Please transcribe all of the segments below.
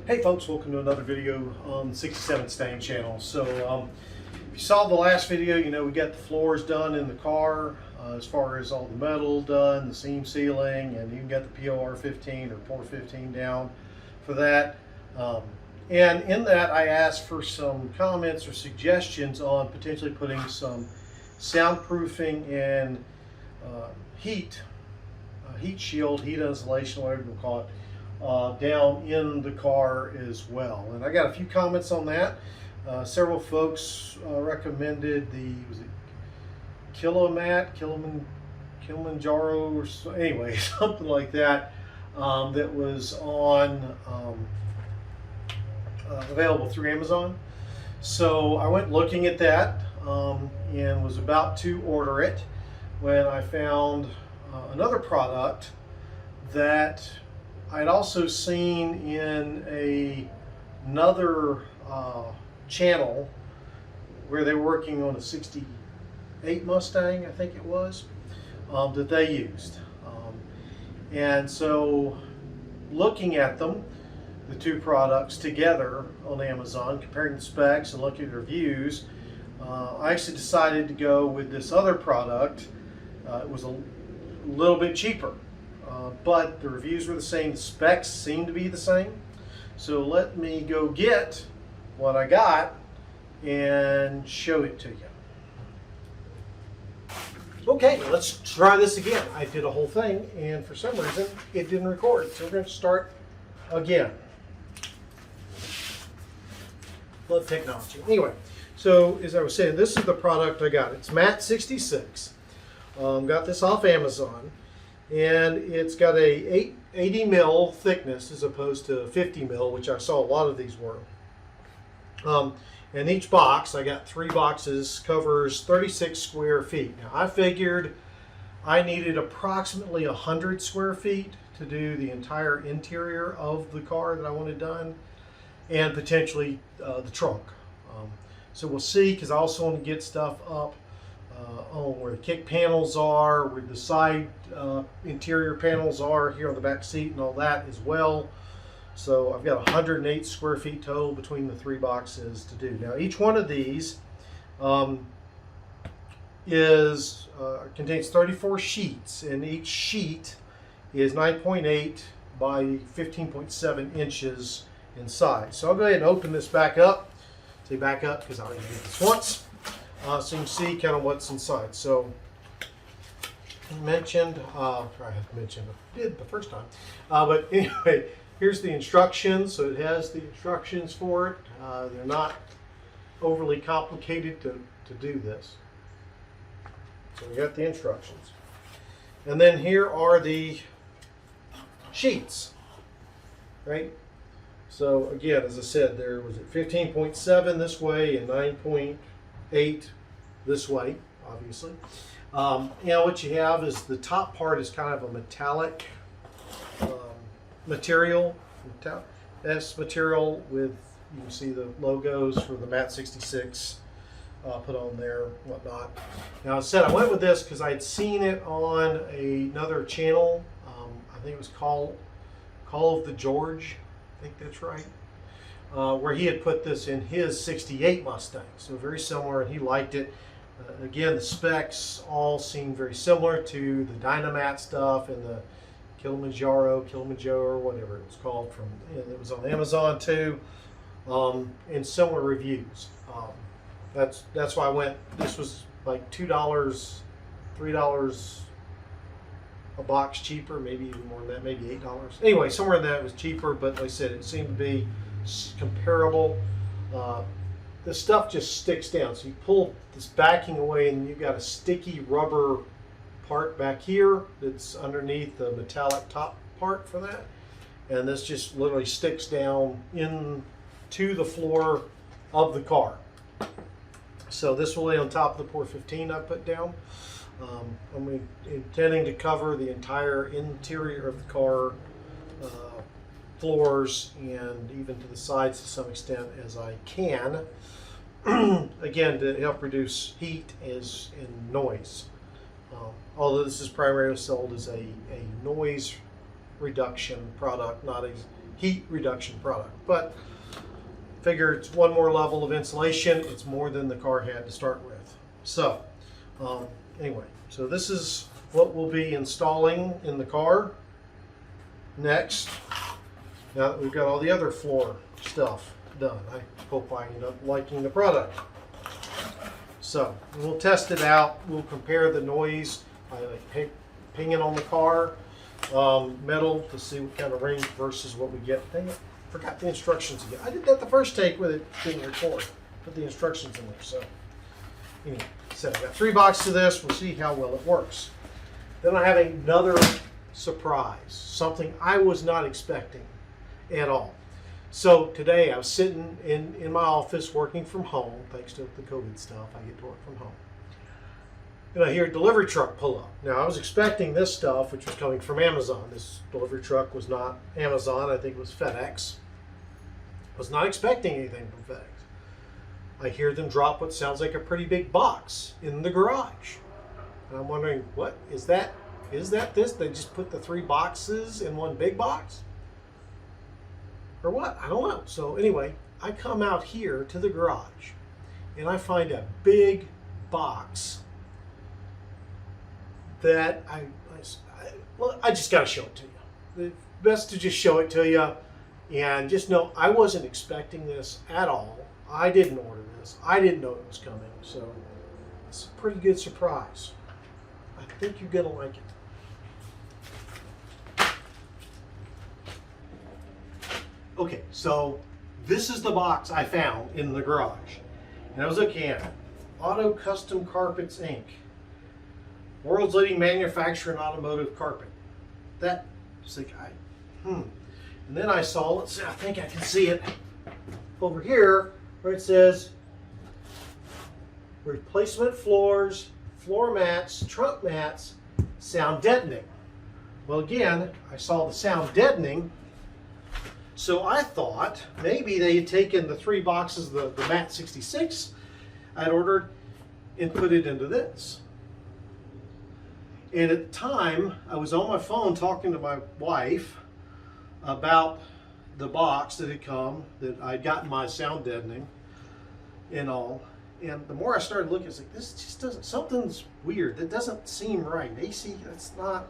Hey folks, welcome to another video on the 67 Stang channel. So if you saw the last video, you know we got the floors done in the car as far as all the metal done, the seam sealing, and even got the POR 15 or POR 15 down for that. And in that I asked for some comments or suggestions on potentially putting some soundproofing and heat shield, heat insulation, whatever you call it, down in the car as well. And I got a few comments on that. Several folks recommended was it Kilimanjaro, or anyway, something like that, that was on available through Amazon. So I went looking at that and was about to order it when I found another product that I'd also seen in another channel where they were working on a 68 Mustang, I think it was, that they used. And so looking at them, the two products together on Amazon, comparing the specs and looking at the reviews, I actually decided to go with this other product. It was a little bit cheaper. But the reviews were the same, the specs seemed to be the same. So let me go get what I got and show it to you. Okay, let's try this again. I did a whole thing and for some reason it didn't record. So we're going to start again. Love technology. Anyway, so as I was saying, this is the product I got. It's Matte 66. Got this off Amazon. And it's got a 80 mil thickness as opposed to 50 mil, which I saw a lot of these were. And each box, I got 3 boxes, covers 36 square feet. Now I figured I needed approximately 100 square feet to do the entire interior of the car that I wanted done, and potentially the trunk. So we'll see, because I also want to get stuff up on where the kick panels are, where the side interior panels are here on the back seat and all that as well. So I've got 108 square feet total between the 3 boxes to do. Now each one of these contains 34 sheets, and each sheet is 9.8 by 15.7 inches in size. So I'll go ahead and open this back up. Say back up because I already did this once. So you can see kind of what's inside. So I mentioned, I did the first time, but anyway, here's the instructions. So it has the instructions for it. They're not overly complicated to do this. So we got the instructions. And then here are the sheets, right? So again, as I said, there was it 15.7 this way and 9.8 this way, obviously. What you have is the top part is kind of a metallic material. That's material with, you can see the logos for the Matte 66 put on there, whatnot. Now I said I went with this because I'd seen it on another channel. I think it was Call of the George. I think that's right. Where he had put this in his 68 Mustang. So very similar, and he liked it. Again, the specs all seem very similar to the Dynamat stuff and the Kilimanjaro, whatever it was called, it was on Amazon too, and similar reviews. That's why I went. This was like $2, $3 a box cheaper, maybe even more than that, maybe $8. Anyway, somewhere in that it was cheaper, but like I said, it seemed to be comparable. The stuff just sticks down. So you pull this backing away and you've got a sticky rubber part back here that's underneath the metallic top part for that. And this just literally sticks down into the floor of the car. So this will lay on top of the POR 15 I put down. I'm intending to cover the entire interior of the car, floors, and even to the sides to some extent as I can. Again, to help reduce heat and noise. Although this is primarily sold as a noise reduction product, not heat reduction product. But figure it's one more level of insulation. It's more than the car had to start with. So anyway, so this is what we'll be installing in the car next. Now that we've got all the other floor stuff done, I hope I end up liking the product. So we'll test it out. We'll compare the noise pinging on the car metal to see what kind of range versus what we get. Dang it, forgot the instructions again. I did that the first take with it didn't record. Put the instructions in there. So anyway, so I got 3 boxes of this. We'll see how well it works. Then I have another surprise, something I was not expecting at all. So today I was sitting in my office working from home. Thanks to the COVID stuff, I get to work from home. And I hear a delivery truck pull up. Now I was expecting this stuff, which was coming from Amazon. This delivery truck was not Amazon. I think it was FedEx. Was not expecting anything from FedEx. I hear them drop what sounds like a pretty big box in the garage. And I'm wondering, what is that? Is that this? They just put the 3 boxes in one big box? Or what? I don't know. So anyway, I come out here to the garage and I find a big box that I just got to show it to you. It's best to just show it to you and just know I wasn't expecting this at all. I didn't order this. I didn't know it was coming. So it's a pretty good surprise. I think you're going to like it. Okay, so this is the box I found in the garage. And I was looking at it. Auto Custom Carpets, Inc. World's leading manufacturer in automotive carpet. That was the guy. And then I saw, let's see, I think I can see it over here where it says replacement floors, floor mats, trunk mats, sound deadening. Well, again, I saw the sound deadening. So I thought maybe they had taken the 3 boxes of the Mat 66 I'd ordered and put it into this. And at the time, I was on my phone talking to my wife about the box that had come, that I'd gotten my sound deadening and all. And the more I started looking, it's like, this just doesn't, something's weird. That doesn't seem right. AC, that's not.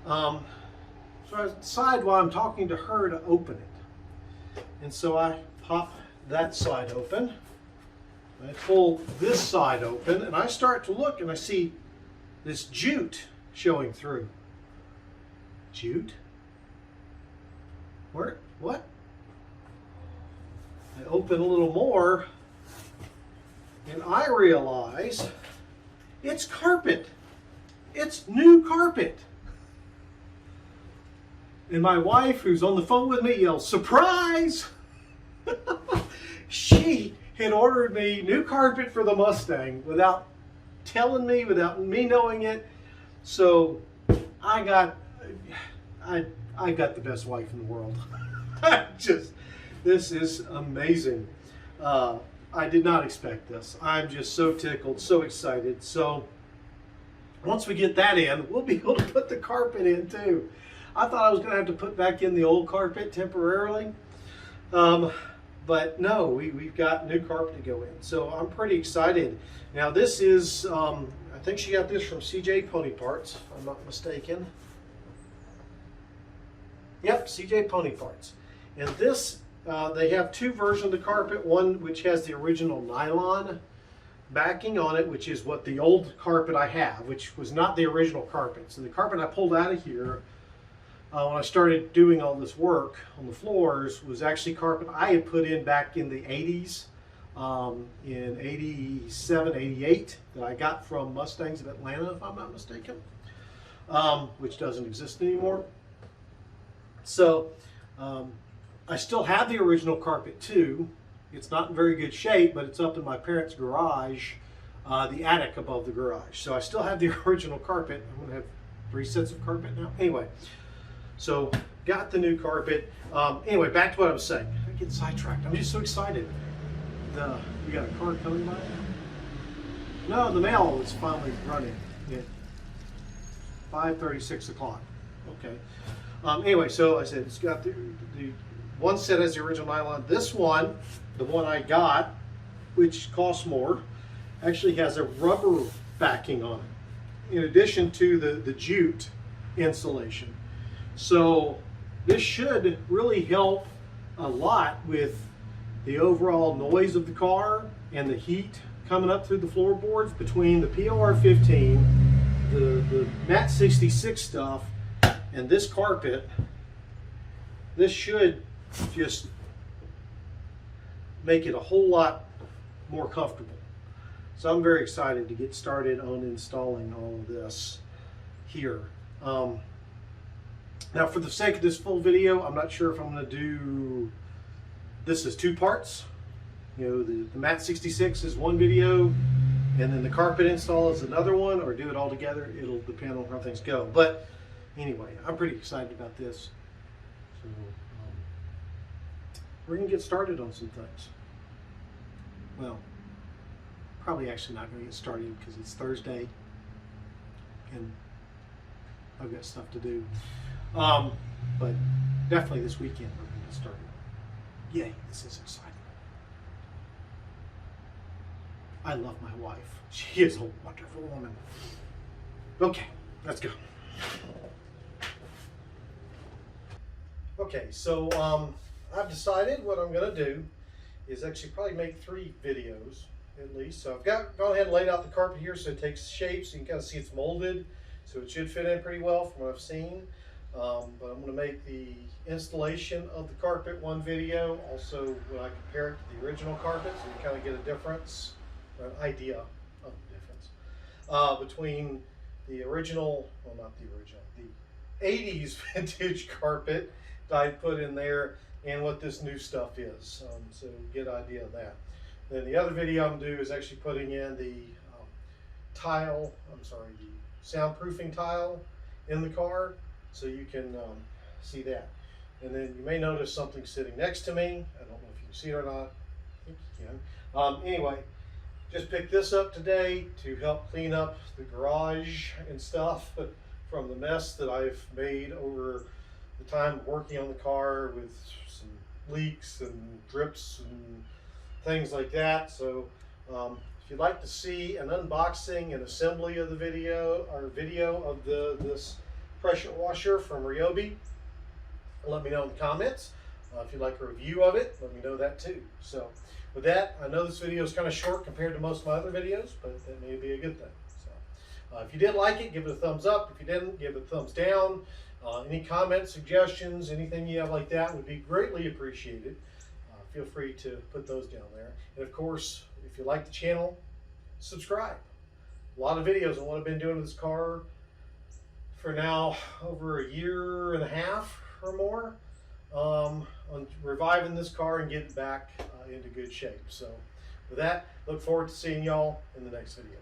So I decide while I'm talking to her to open it. And so I pop that side open. I pull this side open and I start to look and I see this jute showing through. Jute? Where? What? I open a little more and I realize it's carpet. It's new carpet. And my wife, who's on the phone with me, yells, "Surprise!" She had ordered me new carpet for the Mustang without telling me, without me knowing it. So I got the best wife in the world. This is amazing. I did not expect this. I'm just so tickled, so excited. So once we get that in, we'll be able to put the carpet in too. I thought I was going to have to put back in the old carpet temporarily. But no, we've got new carpet to go in. So I'm pretty excited. Now this is, I think she got this from CJ Pony Parts, if I'm not mistaken. Yep, CJ Pony Parts. And this, they have 2 versions of the carpet. One which has the original nylon backing on it, which is what the old carpet I have, which was not the original carpet. So the carpet I pulled out of here when I started doing all this work on the floors was actually carpet I had put in back in the 80s, in 87, 88, that I got from Mustangs of Atlanta, if I'm not mistaken, which doesn't exist anymore. So I still have the original carpet too. It's not in very good shape, but it's up in my parents' garage, the attic above the garage. So I still have the original carpet. I'm going to have 3 sets of carpet now. Anyway. So, got the new carpet. Anyway, back to what I was saying. I get sidetracked. I'm just so excited. We got a car coming by. No, the mail is finally running at 5:36 o'clock. Okay. Anyway, so I said it's got the one set has the original nylon. This one, the one I got, which costs more, actually has a rubber backing on it, in addition to the jute insulation. So this should really help a lot with the overall noise of the car and the heat coming up through the floorboards between the POR 15, the Mat 66 stuff, and this carpet. This should just make it a whole lot more comfortable. So I'm very excited to get started on installing all of this here. Now for the sake of this full video, I'm not sure if I'm going to do this as two parts. You know, the Mat 66 is one video, and then the carpet install is another one, or do it all together. It'll depend on how things go. But anyway, I'm pretty excited about this. So we're going to get started on some things. Well, probably actually not going to get started because it's Thursday and I've got stuff to do. But definitely this weekend we're going to get started. Yay, this is exciting. I love my wife. She is a wonderful woman. Okay, let's go. Okay, so I've decided what I'm going to do is actually probably make 3 videos at least. So I've gone ahead and laid out the carpet here so it takes shape, so you can kind of see it's molded, so it should fit in pretty well from what I've seen. But I'm going to make the installation of the carpet one video, also when I compare it to the original carpet, so you kind of get a difference, or an idea of the difference between the original, well not the original, the 80s vintage carpet that I put in there and what this new stuff is, so get an idea of that. Then the other video I'm going to do is actually putting in the the soundproofing tile in the car, so you can see that. And then you may notice something sitting next to me. I don't know if you can see it or not. I think you can. Anyway, just picked this up today to help clean up the garage and stuff from the mess that I've made over the time working on the car with some leaks and drips and things like that. So if you'd like to see an unboxing and assembly of the video, or video of this pressure washer from Ryobi, let me know in the comments. If you'd like a review of it, let me know that too. So with that, I know this video is kind of short compared to most of my other videos, but that may be a good thing. So if you did like it, give it a thumbs up. If you didn't, give it a thumbs down. Any comments, suggestions, anything you have like that would be greatly appreciated. Feel free to put those down there. And of course, if you like the channel, subscribe. A lot of videos on what I've been doing with this car for now over 1.5 years or more, on reviving this car and getting back into good shape. So with that, look forward to seeing y'all in the next video.